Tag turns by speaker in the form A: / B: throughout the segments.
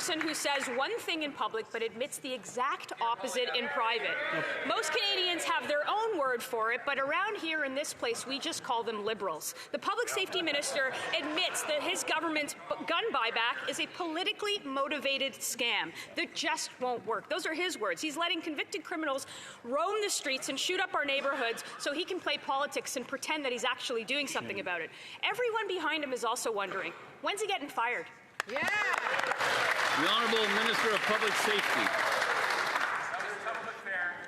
A: person who says one thing in public but admits the exact opposite in private. Most Canadians have their own word for it, but around here in this place, we just call them Liberals. The Public Safety Minister admits that his government's gun buyback is a politically motivated scam that just won't work. Those are his words. He's letting convicted criminals roam the streets and shoot up our neighborhoods so he can play politics and pretend that he's actually doing something about it. Everyone behind him is also wondering, when's he getting fired?
B: Yeah.
C: The Honourable Minister of Public Safety.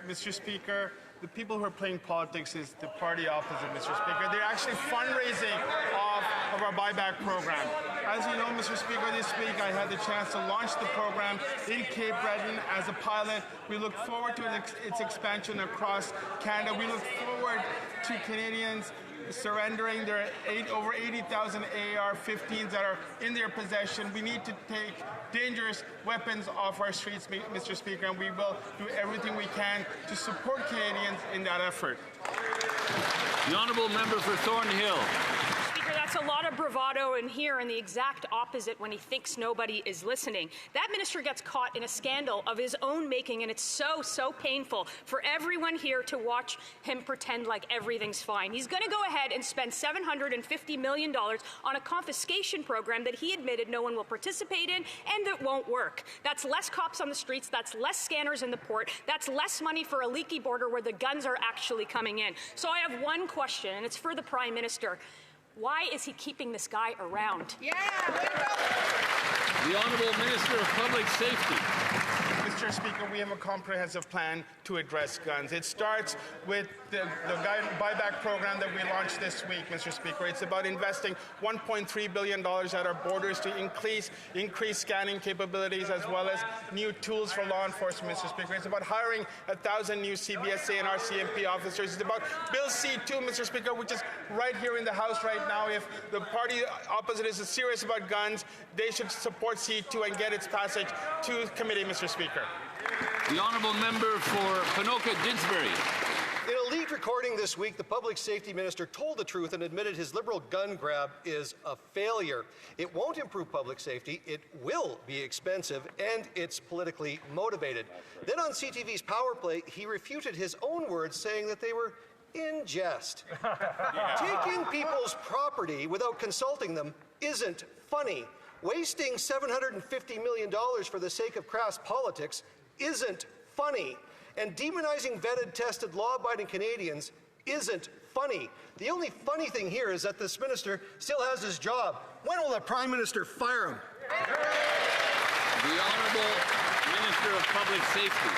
D: Mr. Speaker, the people who are playing politics is the party opposite, Mr. Speaker. They're actually fundraising of our buyback program. As you know, Mr. Speaker, this week I had the chance to launch the program in Cape Breton as a pilot. We look forward to its expansion across Canada. We look forward to Canadians surrendering their over 80,000 AR-15s that are in their possession. We need to take dangerous weapons off our streets, Mr. Speaker, and we will do everything we can to support Canadians in that effort.
C: The Honourable Member for Thornhill.
A: That's a lot of bravado in here and the exact opposite when he thinks nobody is listening. That minister gets caught in a scandal of his own making, and it's so painful for everyone here to watch him pretend like everything's fine. He's going to go ahead and spend $750 million on a confiscation program that he admitted no one will participate in and that won't work. That's less cops on the streets, that's less scanners in the port, that's less money for a leaky border where the guns are actually coming in. So I have one question, and it's for the Prime Minister. Why is he keeping this guy around?
B: Yeah, way to go.
C: The Honourable Minister of Public Safety.
D: Mr. Speaker, we have a comprehensive plan to address guns. It starts with the buyback program that we launched this week, Mr. Speaker. It's about investing $1.3 billion at our borders to increase scanning capabilities as well as new tools for law enforcement, Mr. Speaker. It's about hiring 1,000 new CBSA and RCMP officers. It's about Bill C-2, Mr. Speaker, which is right here in the House right now. If the party opposite is serious about guns, they should support C-2 and get its passage to committee, Mr. Speaker.
C: The Honourable Member for Ponoka Didsbury.
E: In a leaked recording this week, the Public Safety Minister told the truth and admitted his Liberal gun grab is a failure. It won't improve public safety, it will be expensive, and it's politically motivated. Then on CTV's Power Play, he refuted his own words, saying that they were in jest. Taking people's property without consulting them isn't funny. Wasting $750 million for the sake of crass politics isn't funny. And demonizing vetted, tested, law-abiding Canadians isn't funny. The only funny thing here is that this minister still has his job. When will the Prime Minister fire him?
C: The Honourable Minister of Public Safety.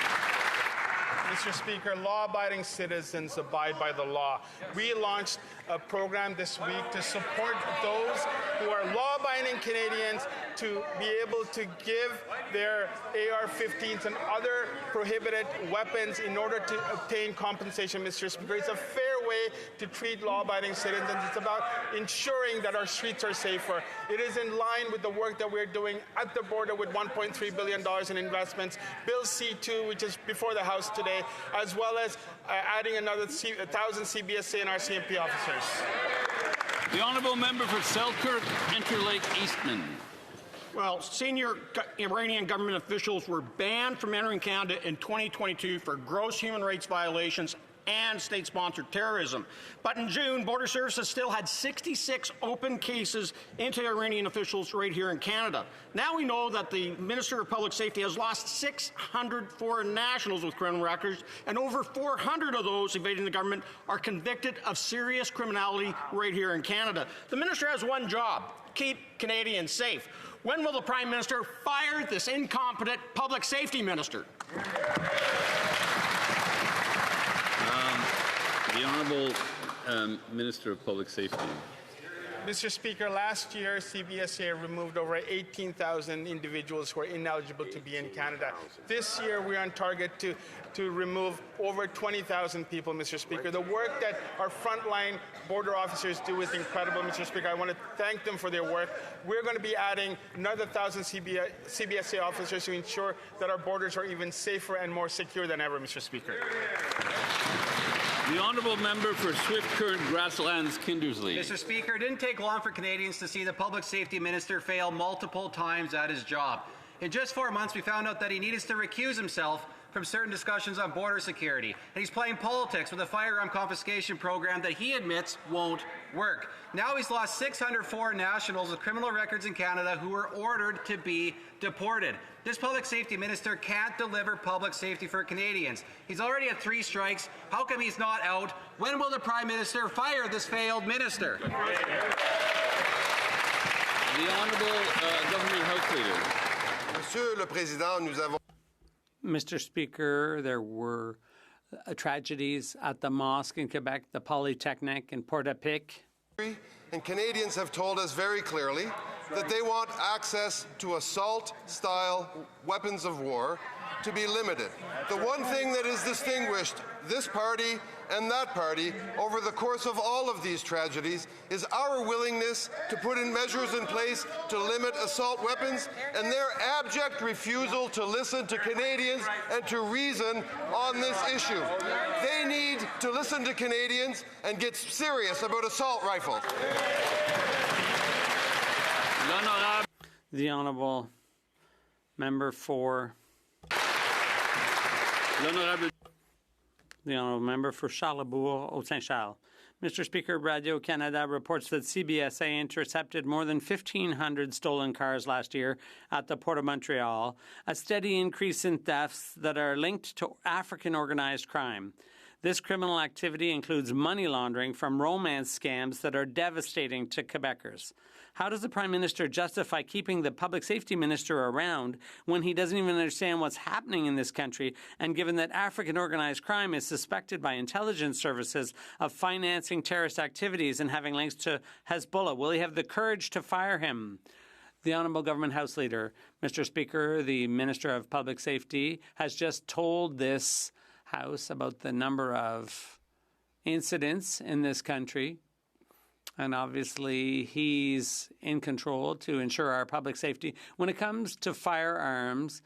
D: Mr. Speaker, law-abiding citizens abide by the law. We launched a program this week to support those who are law-abiding Canadians to be able to give their AR-15s and other prohibited weapons in order to obtain compensation, Mr. Speaker. It's a fair way to treat law-abiding citizens. It's about ensuring that our streets are safer. It is in line with the work that we're doing at the border with $1.3 billion in investments, Bill C-2, which is before the House today, as well as adding another 1,000 CBSA and RCMP officers.
C: The Honourable Member for Selkirk, Interlake Eastman.
F: Well, senior Iranian government officials were banned from entering Canada in 2022 for gross human rights violations and state-sponsored terrorism. But in June, Border Services still had 66 open cases into Iranian officials right here in Canada. Now we know that the Minister of Public Safety has lost 600 foreign nationals with criminal records, and over 400 of those evading the government are convicted of serious criminality right here in Canada. The minister has one job: keep Canadians safe. When will the Prime Minister fire this incompetent public safety minister?
C: The Honourable Minister of Public Safety.
D: Mr. Speaker, last year, CBSA removed over 18,000 individuals who are ineligible to be in Canada. This year, we're on target to remove over 20,000 people, Mr. Speaker. The work that our frontline border officers do is incredible, Mr. Speaker. I want to thank them for their work. We're going to be adding another 1,000 CBSA officers to ensure that our borders are even safer and more secure than ever, Mr. Speaker.
C: The Honourable Member for Swift Current Grasslands, Kindersley.
G: Mr. Speaker, it didn't take long for Canadians to see the Public Safety Minister fail multiple times at his job. In just 4 months, we found out that he needed to recuse himself from certain discussions on border security. And he's playing politics with a firearm confiscation program that he admits won't work. Now he's lost 604 nationals with criminal records in Canada who were ordered to be deported. This public safety minister can't deliver public safety for Canadians. He's already had 3 strikes. How come he's not out? When will the Prime Minister fire this failed minister?
C: The Honourable Government House Leader.
H: Monsieur le Président, nous avons...
I: Mr. Speaker, there were tragedies at the mosque in Quebec, the Polytechnic in Port-à-Pic.
H: And Canadians have told us very clearly that they want access to assault-style weapons of war to be limited. The one thing that has distinguished this party and that party over the course of all of these tragedies is our willingness to put in measures in place to limit assault weapons and their abject refusal to listen to Canadians and to reason on this issue. They need to listen to Canadians and get serious about assault rifles.
I: The Honourable Member for... The Honourable Member for Charlebourg-Saint-Charles. Mr. Speaker, Radio Canada reports that CBSA intercepted more than 1,500 stolen cars last year at the Port of Montreal, a steady increase in thefts that are linked to African organized crime. This criminal activity includes money laundering from romance scams that are devastating to Quebecers. How does the Prime Minister justify keeping the Public Safety Minister around when he doesn't even understand what's happening in this country, and given that African organized crime is suspected by intelligence services of financing terrorist activities and having links to Hezbollah? Will he have the courage to fire him? The Honourable Government House Leader. Mr. Speaker, the Minister of Public Safety has just told this House about the number of incidents in this country. And obviously, he's in control to ensure our public safety. When it comes to firearms,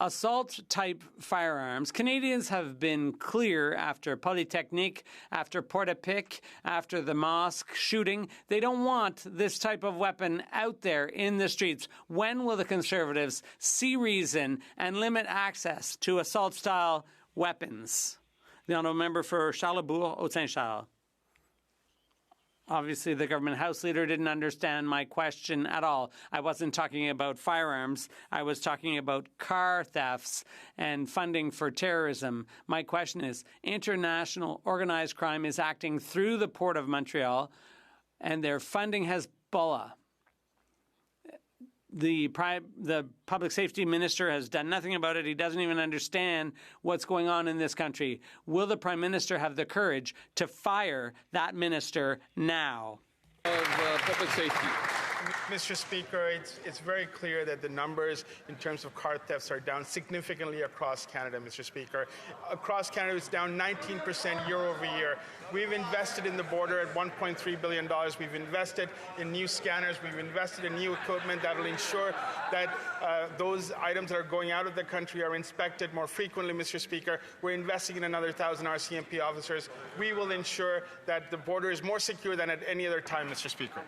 I: assault-type firearms, Canadians have been clear after Polytechnic, after Port-à-Pic, after the mosque shooting. They don't want this type of weapon out there in the streets. When will the Conservatives see reason and limit access to assault-style weapons? The Honourable Member for Charlebourg-Saint-Charles. Obviously, the Government House Leader didn't understand my question at all. I wasn't talking about firearms. I was talking about car thefts and funding for terrorism. My question is, international organized crime is acting through the Port of Montreal, and they're funding Hezbollah. The Public Safety Minister has done nothing about it. He doesn't even understand what's going on in this country. Will the Prime Minister have the courage to fire that minister now?
C: Public safety.
D: Mr. Speaker, it's very clear that the numbers in terms of car thefts are down significantly across Canada, Mr. Speaker. Across Canada, it's down 19% year over year. We've invested in the border at $1.3 billion. We've invested in new scanners. We've invested in new equipment that will ensure that those items that are going out of the country are inspected more frequently, Mr. Speaker. We're investing in another 1,000 RCMP officers. We will ensure that the border is more secure than at any other time, Mr. Speaker.